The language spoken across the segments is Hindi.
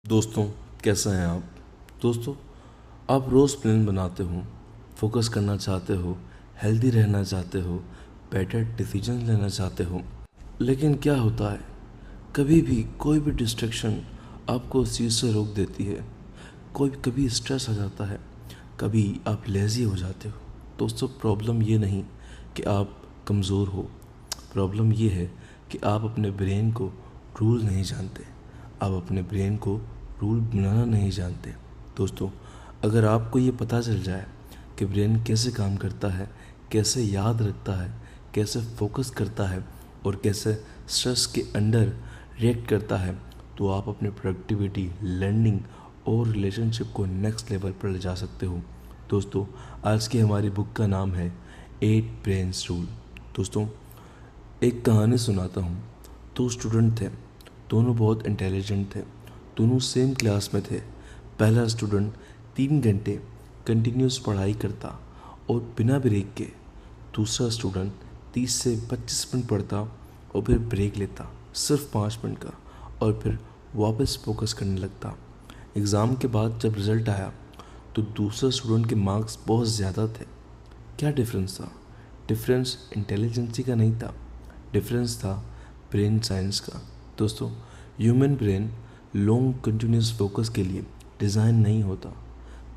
दोस्तों, कैसे हैं आप। दोस्तों, आप रोज़ प्लान बनाते हो, फोकस करना चाहते हो, हेल्दी रहना चाहते हो, बेटर डिसीजन लेना चाहते हो, लेकिन क्या होता है, कभी भी कोई भी डिस्ट्रैक्शन आपको उस चीज़ से रोक देती है। कोई कभी स्ट्रेस आ जाता है, कभी आप लेज़ी हो जाते हो। दोस्तों, प्रॉब्लम ये नहीं कि आप कमज़ोर हो, प्रॉब्लम ये है कि आप अपने ब्रेन को रूल नहीं जानते, आप अपने ब्रेन को रूल बनाना नहीं जानते। दोस्तों, अगर आपको ये पता चल जाए कि ब्रेन कैसे काम करता है, कैसे याद रखता है, कैसे फोकस करता है और कैसे स्ट्रेस के अंडर रिएक्ट करता है, तो आप अपनी प्रोडक्टिविटी, लर्निंग और रिलेशनशिप को नेक्स्ट लेवल पर ले जा सकते हो। दोस्तों, आज की हमारी बुक का नाम है 8 ब्रेन्स रूल। दोस्तों, एक कहानी सुनाता हूँ। 2 स्टूडेंट थे, दोनों बहुत इंटेलिजेंट थे, दोनों सेम क्लास में थे। पहला स्टूडेंट 3 घंटे कंटिन्यूस पढ़ाई करता और बिना ब्रेक के, दूसरा स्टूडेंट 30 से 25 मिनट पढ़ता और फिर ब्रेक लेता सिर्फ 5 मिनट का और फिर वापस फोकस करने लगता। एग्ज़ाम के बाद जब रिज़ल्ट आया तो दूसरे स्टूडेंट के मार्क्स बहुत ज़्यादा थे। क्या डिफरेंस था? डिफरेंस इंटेलिजेंसी का नहीं था, डिफरेंस था ब्रेन साइंस का। दोस्तों, human brain long continuous focus के लिए डिज़ाइन नहीं होता।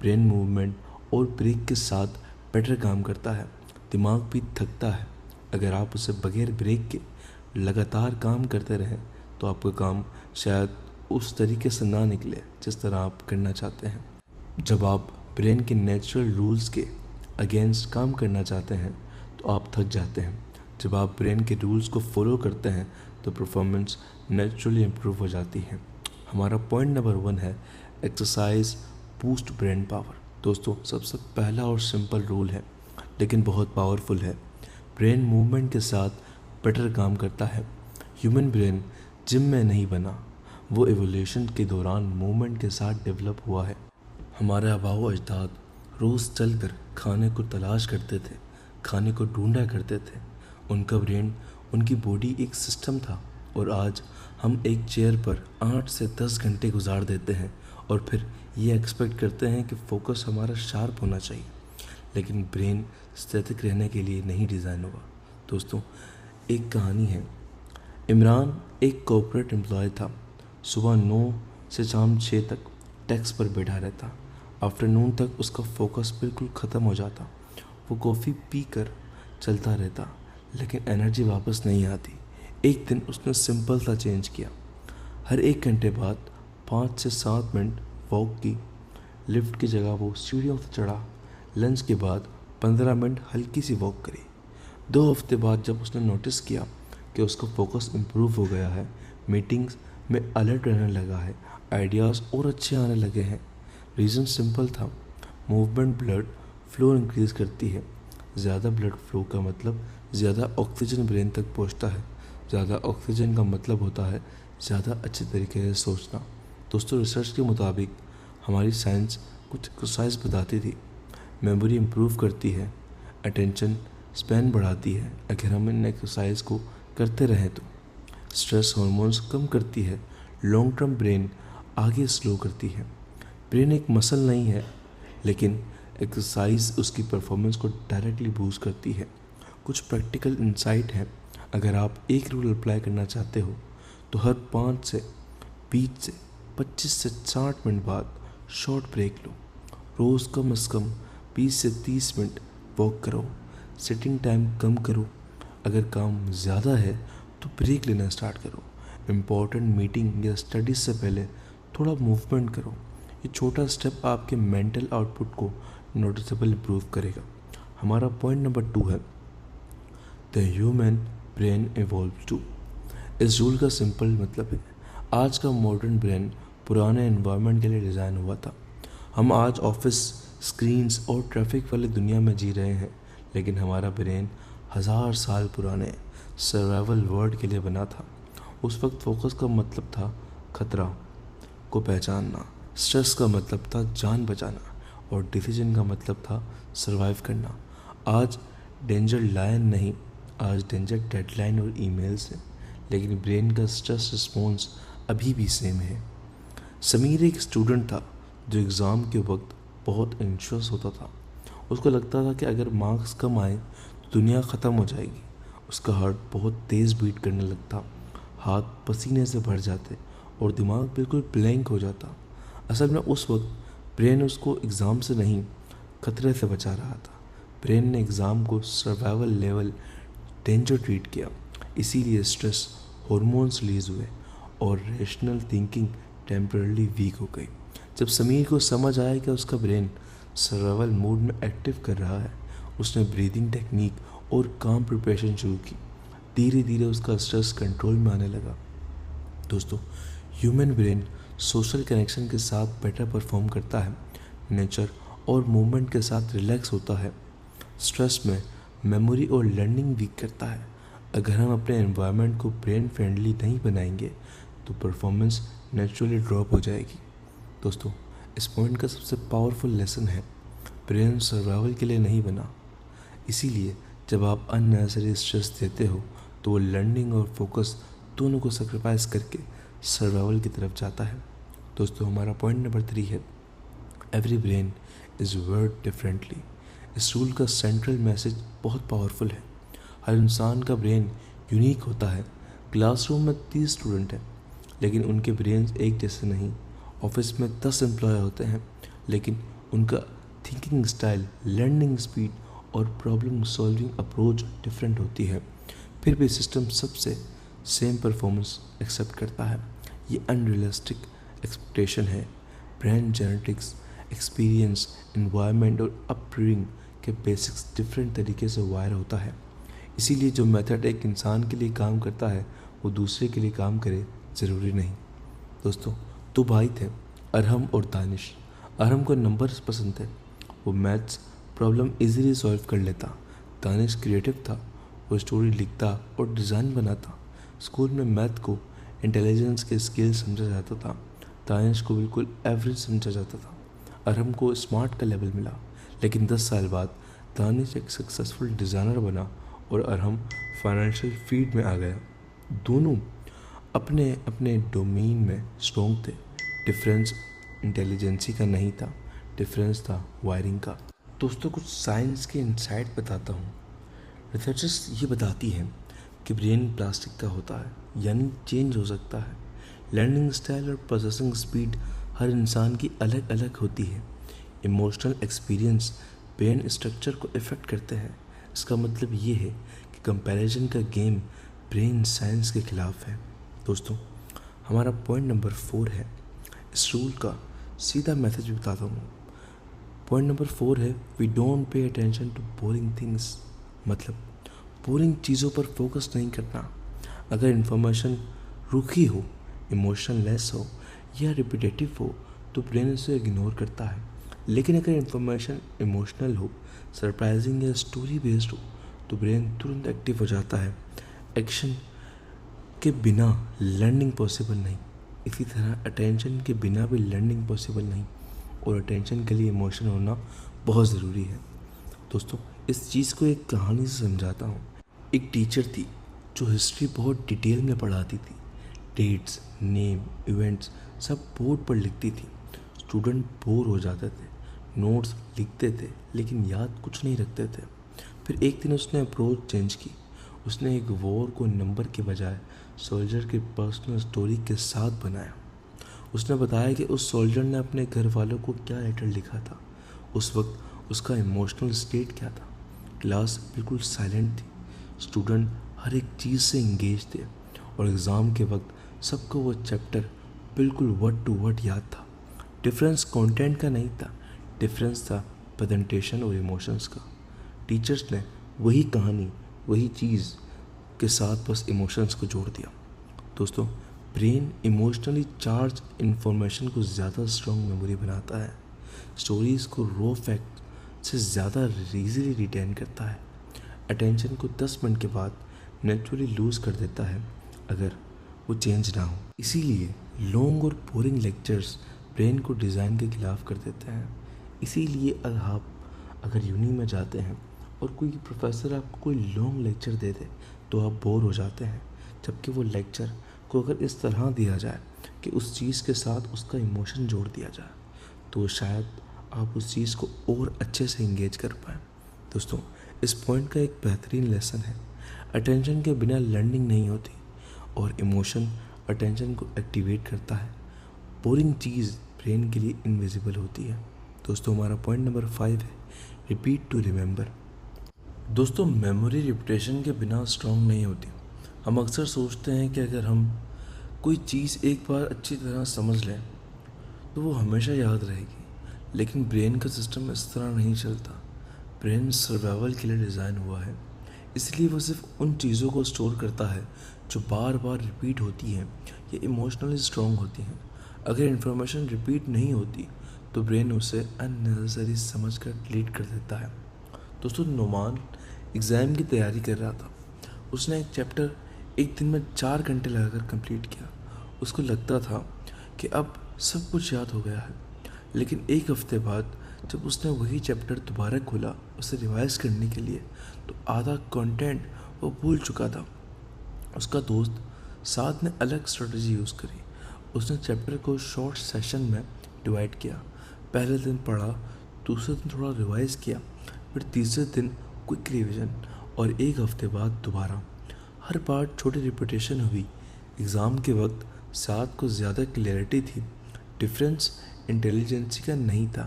ब्रेन मूवमेंट और ब्रेक के साथ बेटर काम करता है। दिमाग भी थकता है। अगर आप उसे बगैर ब्रेक के लगातार काम करते रहें तो आपका काम शायद उस तरीके से ना निकले जिस तरह आप करना चाहते हैं। जब आप ब्रेन के नेचुरल रूल्स के अगेंस्ट काम करना चाहते हैं तो आप थक जाते हैं। जब आप ब्रेन के रूल्स को फॉलो करते हैं तो परफॉर्मेंस नेचुरली इम्प्रूव हो जाती है। हमारा पॉइंट नंबर 1 है एक्सरसाइज बूस्ट ब्रेन पावर। दोस्तों, सबसे पहला और सिंपल रूल है लेकिन बहुत पावरफुल है। ब्रेन मूवमेंट के साथ बेटर काम करता है। ह्यूमन ब्रेन जिम में नहीं बना, वो एवोल्यूशन के दौरान मूवमेंट के साथ डेवलप हुआ है। हमारे आबाओ अजदाद रोज़ चलकर खाने को तलाश करते थे, खाने को ढूंढा करते थे। उनका ब्रेन, उनकी बॉडी एक सिस्टम था। और आज हम एक चेयर पर 8 से 10 घंटे गुजार देते हैं और फिर ये एक्सपेक्ट करते हैं कि फोकस हमारा शार्प होना चाहिए, लेकिन ब्रेन स्टैटिक रहने के लिए नहीं डिज़ाइन हुआ। दोस्तों, एक कहानी है। इमरान एक कॉर्पोरेट एम्प्लॉय था। सुबह 9 से शाम 6 तक डेस्क पर बैठा रहता। आफ्टरनून तक उसका फोकस बिल्कुल ख़त्म हो जाता। वो कॉफ़ी पी कर चलता रहता, लेकिन एनर्जी वापस नहीं आती। एक दिन उसने सिंपल सा चेंज किया। हर 1 घंटे बाद 5 से 7 मिनट वॉक की। लिफ्ट की जगह वो सीढ़ियों से चढ़ा। लंच के बाद 15 मिनट हल्की सी वॉक करी। 2 हफ्ते बाद जब उसने नोटिस किया कि उसका फोकस इम्प्रूव हो गया है, मीटिंग्स में अलर्ट रहने लगा है, आइडियाज़ और अच्छे आने लगे हैं। रीज़न सिंपल था, मूवमेंट ब्लड फ्लो इंक्रीज़ करती है। ज़्यादा ब्लड फ्लो का मतलब ज़्यादा ऑक्सीजन ब्रेन तक पहुंचता है। ज़्यादा ऑक्सीजन का मतलब होता है ज़्यादा अच्छे तरीके से सोचना। दोस्तों, रिसर्च के मुताबिक हमारी साइंस कुछ एक्सरसाइज बताती थी। मेमोरी इम्प्रूव करती है, अटेंशन स्पैन बढ़ाती है अगर हम इन एक्सरसाइज को करते रहें तो। स्ट्रेस हार्मोन्स कम करती है, लॉन्ग टर्म ब्रेन आगे स्लो करती है। ब्रेन एक मसल नहीं है, लेकिन एक्सरसाइज उसकी परफॉर्मेंस को डायरेक्टली बूस्ट करती है। कुछ प्रैक्टिकल इंसाइट है। अगर आप एक रूल अप्लाई करना चाहते हो तो हर 5 से 20 से 25 से 60 मिनट बाद शॉर्ट ब्रेक लो। रोज़ कम से कम 20 से 30 मिनट वॉक करो। सिटिंग टाइम कम करो। अगर काम ज़्यादा है तो ब्रेक लेना स्टार्ट करो। इम्पॉर्टेंट मीटिंग या स्टडीज़ से पहले थोड़ा मूवमेंट करो। ये छोटा स्टेप आपके मेंटल आउटपुट को नोटिसेबल इम्प्रूव करेगा। हमारा पॉइंट नंबर 2 है the human brain evolve to. इस रूल का सिंपल मतलब है, आज का मॉडर्न ब्रेन पुराने एनवायरनमेंट के लिए डिज़ाइन हुआ था। हम आज ऑफिस, स्क्रीन्स और ट्रैफिक वाली दुनिया में जी रहे हैं, लेकिन हमारा ब्रेन 1000 साल पुराने सर्वाइवल वर्ल्ड के लिए बना था। उस वक्त फोकस का मतलब था खतरा को पहचानना, स्ट्रेस का मतलब था जान बचाना और डिसीजन का मतलब था सरवाइव करना। आज डेंजर लायन नहीं, आज डेंजर डेडलाइन और ईमेल्स है, लेकिन ब्रेन का स्ट्रेस रिस्पॉन्स अभी भी सेम है। समीर एक स्टूडेंट था जो एग्ज़ाम के वक्त बहुत एंशियस होता था। उसको लगता था कि अगर मार्क्स कम आए तो दुनिया ख़त्म हो जाएगी। उसका हार्ट बहुत तेज़ बीट करने लगता, हाथ पसीने से भर जाते और दिमाग बिल्कुल ब्लैंक हो जाता। असल में उस वक्त ब्रेन उसको एग्ज़ाम से नहीं, खतरे से बचा रहा था। ब्रेन ने एग्ज़ाम को सर्वाइवल लेवल डेंजर ट्रीट किया, इसीलिए स्ट्रेस हॉर्मोन्स रिलीज हुए और रेशनल थिंकिंग टेम्परली वीक हो गई। जब समीर को समझ आया कि उसका ब्रेन सर्वाइवल मोड में एक्टिव कर रहा है, उसने ब्रीदिंग टेक्निक और काम प्रिपरेशन शुरू की। धीरे धीरे उसका स्ट्रेस कंट्रोल में आने लगा। दोस्तों, ह्यूमन ब्रेन सोशल कनेक्शन के साथ बेटर परफॉर्म करता है, नेचर और मूवमेंट के साथ रिलैक्स होता है, स्ट्रेस में मेमोरी और लर्निंग वीक करता है। अगर हम अपने एनवायरनमेंट को ब्रेन फ्रेंडली नहीं बनाएंगे तो परफॉर्मेंस नेचुरली ड्रॉप हो जाएगी। दोस्तों, इस पॉइंट का सबसे पावरफुल लेसन है, ब्रेन सर्वाइवल के लिए नहीं बना। इसीलिए जब आप अननेसेसरी स्ट्रेस देते हो तो वो लर्निंग और फोकस दोनों को सेक्रीफाइस करके सर्वाइवल की तरफ जाता है। दोस्तों, हमारा पॉइंट नंबर 3 है, every brain is word differently. इस रूल का सेंट्रल मैसेज बहुत पावरफुल है। हर इंसान का ब्रेन यूनिक होता है। क्लासरूम में 30 स्टूडेंट हैं लेकिन उनके ब्रेन एक जैसे नहीं। ऑफिस में 10 एम्प्लॉय होते हैं लेकिन उनका थिंकिंग स्टाइल, लर्निंग स्पीड और प्रॉब्लम सॉल्विंग अप्रोच डिफरेंट होती है। फिर भी सिस्टम सबसे सेम परफॉर्मेंस एक्सेप्ट करता है। ये अनरियलिस्टिक एक्सपेक्टेशन है। ब्रेन जेनेटिक्स, एक्सपीरियंस, एनवायरनमेंट और अपब्रिंगिंग के बेसिक्स डिफरेंट तरीके से वायर होता है। इसीलिए जो मेथड एक इंसान के लिए काम करता है वो दूसरे के लिए काम करे ज़रूरी नहीं। दोस्तों, 2 भाई थे, अरहम और दानिश। अरहम को नंबर्स पसंद थे, वो मैथ्स प्रॉब्लम इजीली सॉल्व कर लेता। दानिश क्रिएटिव था, वो स्टोरी लिखता और डिज़ाइन बनाता। स्कूल में मैथ को इंटेलिजेंस के स्किल समझा जाता था, दानिश को बिल्कुल एवरेज समझा जाता था। अरहम को स्मार्ट का लेवल मिला, लेकिन 10 साल बाद दानिश एक सक्सेसफुल डिज़ाइनर बना और अरहम फाइनेंशियल फील्ड में आ गया। दोनों अपने अपने डोमेन में स्ट्रॉन्ग थे। डिफरेंस इंटेलिजेंसी का नहीं था, डिफरेंस था वायरिंग का। दोस्तों, कुछ साइंस के इंसाइट बताता हूँ। रिसर्चर्स ये बताती हैं कि ब्रेन प्लास्टिक का होता है, यानी चेंज हो सकता है। लर्निंग स्टाइल और प्रोसेसिंग स्पीड हर इंसान की अलग अलग होती है। इमोशनल एक्सपीरियंस ब्रेन स्ट्रक्चर को इफ़ेक्ट करते हैं। इसका मतलब ये है कि कंपैरिजन का गेम ब्रेन साइंस के खिलाफ है। दोस्तों, हमारा पॉइंट नंबर 4 है, इस रूल का सीधा मैसेज बताता हूँ। पॉइंट नंबर 4 है, we don't pay attention to boring things. मतलब बोरिंग चीज़ों पर फोकस नहीं करना। अगर इन्फॉर्मेशन रूखी हो, इमोशन लेस हो या रिपीटेटिव हो तो ब्रेन इसे इग्नोर करता है। लेकिन अगर इन्फॉर्मेशन इमोशनल हो, सरप्राइजिंग या स्टोरी बेस्ड हो तो ब्रेन तुरंत एक्टिव हो जाता है। एक्शन के बिना लर्निंग पॉसिबल नहीं, इसी तरह अटेंशन के बिना भी लर्निंग पॉसिबल नहीं, और अटेंशन के लिए इमोशन होना बहुत ज़रूरी है। दोस्तों, इस चीज़ को एक कहानी से समझाता हूँ। एक टीचर थी जो हिस्ट्री बहुत डिटेल में पढ़ाती थी। डेट्स, नेम, इवेंट्स सब बोर्ड पर लिखती थी। स्टूडेंट बोर हो जाते थे, नोट्स लिखते थे लेकिन याद कुछ नहीं रखते थे। फिर एक दिन उसने अप्रोच चेंज की। उसने एक वॉर को नंबर के बजाय सोल्जर के पर्सनल स्टोरी के साथ बनाया। उसने बताया कि उस सोल्जर ने अपने घर वालों को क्या लेटर लिखा था, उस वक्त उसका इमोशनल स्टेट क्या था। क्लास बिल्कुल साइलेंट थी, स्टूडेंट हर एक चीज़ से इंगेज थे और एग्ज़ाम के वक्त सबको वो चैप्टर बिल्कुल वर्ड टू वर्ड याद था। डिफरेंस कंटेंट का नहीं था, डिफरेंस था प्रेजेंटेशन और इमोशंस का। टीचर्स ने वही कहानी, वही चीज़ के साथ बस इमोशंस को जोड़ दिया। दोस्तों, ब्रेन इमोशनली चार्ज इन्फॉर्मेशन को ज़्यादा स्ट्रॉन्ग मेमोरी बनाता है। स्टोरीज़ को रॉ फैक्ट से ज़्यादा ईजीली रिटेन करता है। अटेंशन को 10 मिनट के बाद नेचुरली लूज़ कर देता है अगर वो चेंज ना हो। इसीलिए लॉन्ग और बोरिंग लेक्चर्स ब्रेन को डिज़ाइन के खिलाफ कर देते हैं। इसीलिए अगर यूनी में जाते हैं और कोई प्रोफेसर आपको कोई लॉन्ग लेक्चर दे दे तो आप बोर हो जाते हैं, जबकि वो लेक्चर को अगर इस तरह दिया जाए कि उस चीज़ के साथ उसका इमोशन जोड़ दिया जाए, तो शायद आप उस चीज़ को और अच्छे से इंगेज कर पाएँ। दोस्तों, इस पॉइंट का एक बेहतरीन लेसन है, अटेंशन के बिना लर्निंग नहीं होती और इमोशन अटेंशन को एक्टिवेट करता है। बोरिंग चीज़ ब्रेन के लिए इनविजिबल होती है। दोस्तों, हमारा पॉइंट नंबर 5 है रिपीट टू रिमेंबर। दोस्तों, मेमोरी रिपीटेशन के बिना स्ट्रांग नहीं होती। हम अक्सर सोचते हैं कि अगर हम कोई चीज़ एक बार अच्छी तरह समझ लें तो वो हमेशा याद रहेगी, लेकिन ब्रेन का सिस्टम इस तरह नहीं चलता। ब्रेन सर्वाइवल के लिए डिज़ाइन हुआ है, इसलिए वो सिर्फ उन चीज़ों को स्टोर करता है जो बार बार रिपीट होती हैं या इमोशनली स्ट्रॉन्ग होती हैं। अगर इन्फॉर्मेशन रिपीट नहीं होती तो ब्रेन उसे अननेसेसरी समझ कर डिलीट कर देता है। दोस्तों, नुमान एग्ज़ाम की तैयारी कर रहा था। उसने एक चैप्टर एक दिन में 4 घंटे लगाकर कंप्लीट किया। उसको लगता था कि अब सब कुछ याद हो गया है, लेकिन एक हफ्ते बाद जब उसने वही चैप्टर दोबारा खोला उसे रिवाइज करने के लिए, तो आधा कंटेंट वो भूल चुका था। उसका दोस्त साथ ने अलग स्ट्रेटजी यूज़ करी। उसने चैप्टर को शॉर्ट सेशन में डिवाइड किया। पहले दिन पढ़ा, दूसरे दिन थोड़ा रिवाइज किया, फिर तीसरे दिन क्विक रिवीजन और एक हफ्ते बाद दोबारा। हर बार छोटी रिपीटेशन हुई। एग्ज़ाम के वक्त साथ को ज़्यादा क्लैरिटी थी। डिफरेंस इंटेलिजेंसी का नहीं था,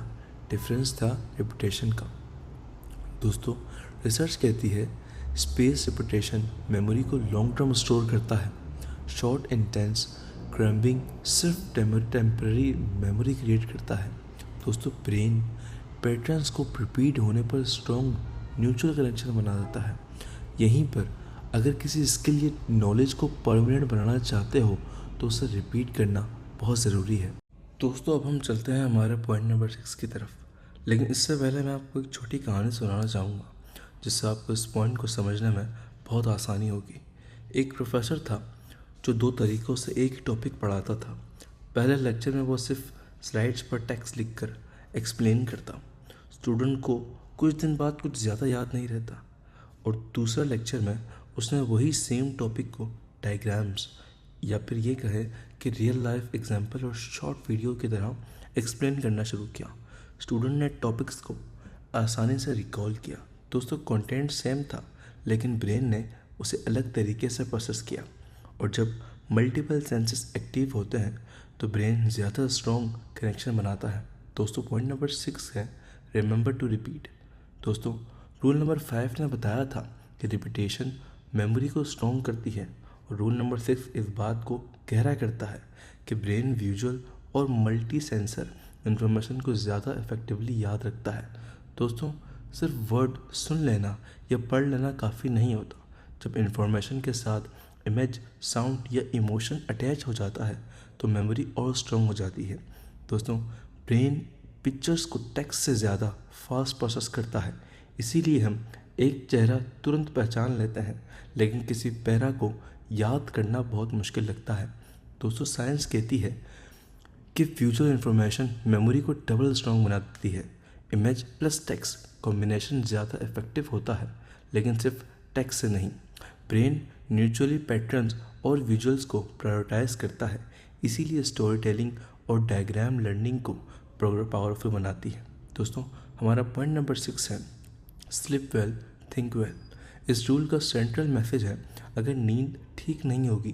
डिफरेंस था रिपीटेशन का। दोस्तों, रिसर्च कहती है स्पेस रिपीटेशन मेमोरी को लॉन्ग टर्म स्टोर करता है। शॉर्ट इंटेंस क्रैम्बिंग सिर्फ टेम्पररी मेमोरी क्रिएट करता है। दोस्तों, ब्रेन पैटर्न्स को रिपीट होने पर स्ट्रॉन्ग न्यूट्रल कनेक्शन बना देता है। यहीं पर अगर किसी स्किल या नॉलेज को परमानेंट बनाना चाहते हो तो उसे रिपीट करना बहुत ज़रूरी है। दोस्तों, अब हम चलते हैं हमारे पॉइंट नंबर 6 की तरफ, लेकिन इससे पहले मैं आपको एक छोटी कहानी सुनाना चाहूँगा जिससे आपको इस पॉइंट को समझने में बहुत आसानी होगी। एक प्रोफेसर था जो 2 तरीक़ों से एक ही टॉपिक पढ़ाता था। पहले लेक्चर में वो सिर्फ स्लाइड्स पर टेक्स्ट लिखकर एक्सप्लेन करता। स्टूडेंट को कुछ दिन बाद कुछ ज़्यादा याद नहीं रहता, और दूसरा लेक्चर में उसने वही सेम टॉपिक को डायग्राम्स या फिर ये कहे कि रियल लाइफ एग्जाम्पल और शॉर्ट वीडियो की तरह एक्सप्लेन करना शुरू किया। स्टूडेंट ने टॉपिक्स को आसानी से रिकॉल किया। दोस्तों, कंटेंट सेम था, लेकिन ब्रेन ने उसे अलग तरीके से प्रोसेस किया, और जब मल्टीपल सेंसेस एक्टिव होते हैं तो ब्रेन ज़्यादा स्ट्रॉन्ग कनेक्शन बनाता है। दोस्तों, पॉइंट नंबर 6 है रिमेंबर टू रिपीट। दोस्तों, रूल नंबर 5 ने बताया था कि रिपीटेशन मेमोरी को स्ट्रॉन्ग करती है, और रूल नंबर 6 इस बात को गहरा करता है कि ब्रेन विजुअल और मल्टी सेंसर इन्फॉर्मेशन को ज़्यादा इफेक्टिवली याद रखता है। दोस्तों, सिर्फ वर्ड सुन लेना या पढ़ लेना काफ़ी नहीं होता। जब इन्फॉर्मेशन के साथ इमेज, साउंड या इमोशन अटैच हो जाता है तो मेमोरी और स्ट्रॉन्ग हो जाती है। दोस्तों, ब्रेन पिक्चर्स को टेक्स्ट से ज़्यादा फास्ट प्रोसेस करता है, इसीलिए हम एक चेहरा तुरंत पहचान लेते हैं, लेकिन किसी पैरा को याद करना बहुत मुश्किल लगता है। दोस्तों, साइंस कहती है कि फ्यूचर इन्फॉर्मेशन मेमोरी को डबल स्ट्रॉन्ग बना देती है। इमेज प्लस टेक्स्ट कॉम्बिनेशन ज़्यादा इफेक्टिव होता है, लेकिन सिर्फ टेक्स्ट से नहीं। ब्रेन न्यूट्रली पैटर्न्स और विजुअल्स को प्रायोरिटाइज करता है, इसीलिए स्टोरी टेलिंग और डायग्राम लर्निंग को पावरफुल बनाती है। दोस्तों, हमारा पॉइंट नंबर 6 है स्लीप वेल थिंक वेल। इस रूल का सेंट्रल मैसेज है अगर नींद ठीक नहीं होगी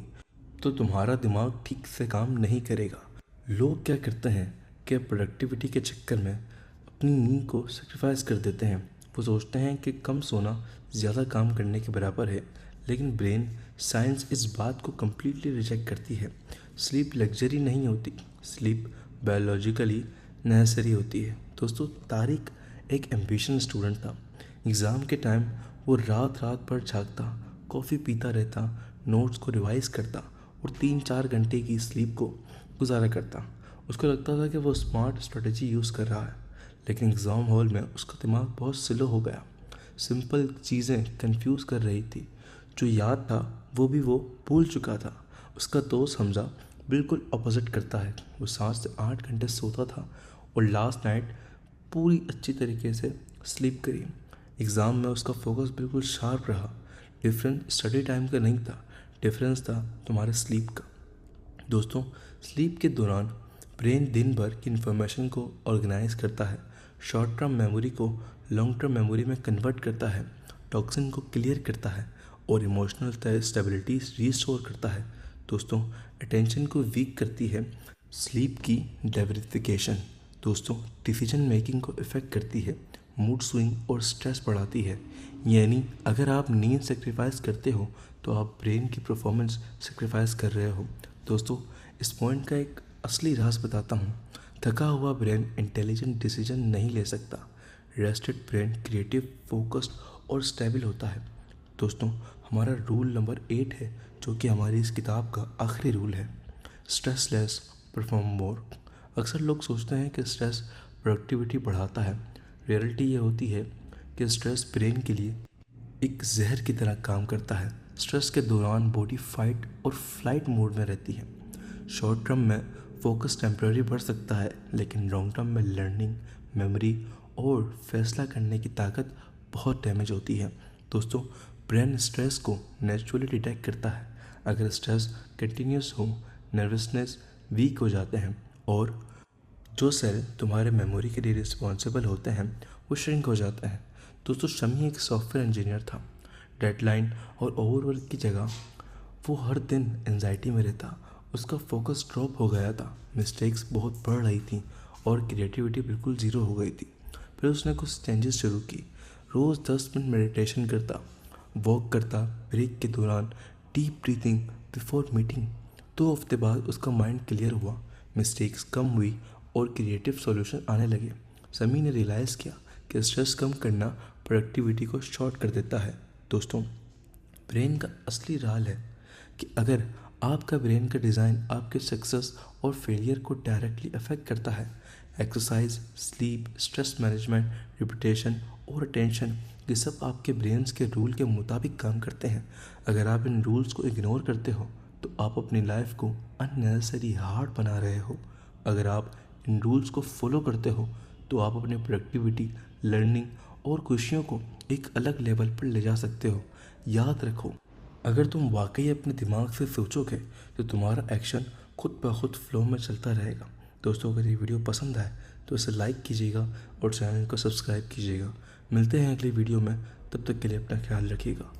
तो तुम्हारा दिमाग ठीक से काम नहीं करेगा। लोग क्या करते हैं कि प्रोडक्टिविटी के चक्कर में अपनी नींद को सेक्रीफाइस कर देते हैं। वो सोचते हैं कि कम सोना ज़्यादा काम करने के बराबर है, लेकिन ब्रेन साइंस इस बात को कम्प्लीटली रिजेक्ट करती है। स्लीप लग्जरी नहीं होती, स्लीप बायोलॉजिकली नेसेसरी होती है। दोस्तों, तारिक एक एम्बिशन स्टूडेंट था। एग्ज़ाम के टाइम वो रात रात भर जागता, कॉफ़ी पीता रहता, नोट्स को रिवाइज करता और 3-4 घंटे की स्लीप को गुजारा करता। उसको लगता था कि वो स्मार्ट स्ट्रेटजी यूज़ कर रहा है, लेकिन एग्ज़ाम हॉल में उसका दिमाग बहुत स्लो हो गया। सिंपल चीज़ें कंफ्यूज कर रही थी। जो याद था वो भी वो भूल चुका था। उसका दोस्त हमजा बिल्कुल अपोजिट करता है। वो 7 से 8 घंटे सोता था और लास्ट नाइट पूरी अच्छी तरीके से स्लीप करी। एग्ज़ाम में उसका फोकस बिल्कुल शार्प रहा। डिफरेंस स्टडी टाइम का नहीं था, डिफरेंस था तुम्हारे स्लीप का। दोस्तों, स्लीप के दौरान ब्रेन दिन भर की इन्फॉर्मेशन को ऑर्गेनाइज करता है, शॉर्ट टर्म मेमोरी को लॉन्ग टर्म मेमोरी में कन्वर्ट करता है, टॉक्सिन को क्लियर करता है और इमोशनल स्टेबिलिटी रीस्टोर करता है। दोस्तों, अटेंशन को वीक करती है स्लीप की डाइवर्सिफिकेशन। दोस्तों, डिसीजन मेकिंग को इफ़ेक्ट करती है, मूड स्विंग और स्ट्रेस बढ़ाती है। यानी अगर आप नींद सेक्रीफाइस करते हो तो आप ब्रेन की परफॉर्मेंस सेक्रीफाइस कर रहे हो। दोस्तों, इस पॉइंट का एक असली राज बताता हूँ। थका हुआ ब्रेन इंटेलिजेंट डिसीजन नहीं ले सकता। रेस्टेड ब्रेन क्रिएटिव, फोकस्ड और स्टेबल होता है। दोस्तों, हमारा रूल नंबर 8 है, जो कि हमारी इस किताब का आखिरी रूल है। स्ट्रेस लेस परफॉर्म मोर। अक्सर लोग सोचते हैं कि स्ट्रेस प्रोडक्टिविटी बढ़ाता है। रियलिटी ये होती है कि स्ट्रेस ब्रेन के लिए एक जहर की तरह काम करता है। स्ट्रेस के दौरान बॉडी फाइट और फ्लाइट मोड में रहती है। शॉर्ट टर्म में फोकस टेम्पररी बढ़ सकता है, लेकिन लॉन्ग टर्म में लर्निंग, मेमोरी और फैसला करने की ताकत बहुत डैमेज होती है। दोस्तों, ब्रेन स्ट्रेस को नेचुरली डिटेक्ट करता है। अगर स्ट्रेस कंटिन्यूस हो, नर्वसनेस वीक हो जाते हैं और जो सेल तुम्हारे मेमोरी के लिए रिस्पॉन्सिबल होते हैं वो श्रिंक हो जाते हैं। दोस्तों, शमी एक सॉफ्टवेयर इंजीनियर था। डेडलाइन और ओवरवर्क की जगह वो हर दिन एंजाइटी में रहता। उसका फोकस ड्रॉप हो गया था, मिस्टेक्स बहुत बढ़ रही थी और क्रिएटिविटी बिल्कुल ज़ीरो हो गई थी। फिर उसने कुछ चेंजेस शुरू की। रोज़ 10 मिनट मेडिटेशन करता, वॉक करता, ब्रेक के दौरान डीप ब्रीथिंग बिफोर मीटिंग। 2 हफ्ते बाद उसका माइंड क्लियर हुआ, मिस्टेक्स कम हुई और क्रिएटिव सॉल्यूशन आने लगे। समी ने रियलाइज़ किया कि स्ट्रेस कम करना प्रोडक्टिविटी को शॉर्ट कर देता है। दोस्तों, ब्रेन का असली राज है कि अगर आपका ब्रेन का डिज़ाइन आपके सक्सेस और फेलियर को डायरेक्टली अफेक्ट करता है। Exercise, sleep, stress management, repetition और अटेंशन, ये सब आपके ब्रेन्स के रूल के मुताबिक काम करते हैं। अगर आप इन रूल्स को इग्नोर करते हो तो आप अपनी लाइफ को अननेसेसरी हार्ड बना रहे हो। अगर आप इन रूल्स को फॉलो करते हो तो आप अपनी प्रोडक्टिविटी, लर्निंग और खुशियों को एक अलग लेवल पर ले जा सकते हो। याद रखो, अगर तुम वाकई अपने दिमाग से सोचोगे तो तुम्हारा एक्शन खुद ब खुद फ्लो में चलता रहेगा। दोस्तों, अगर ये वीडियो पसंद आए तो इसे लाइक कीजिएगा और चैनल को सब्सक्राइब कीजिएगा। मिलते हैं अगली वीडियो में, तब तक के लिए अपना ख्याल रखिएगा।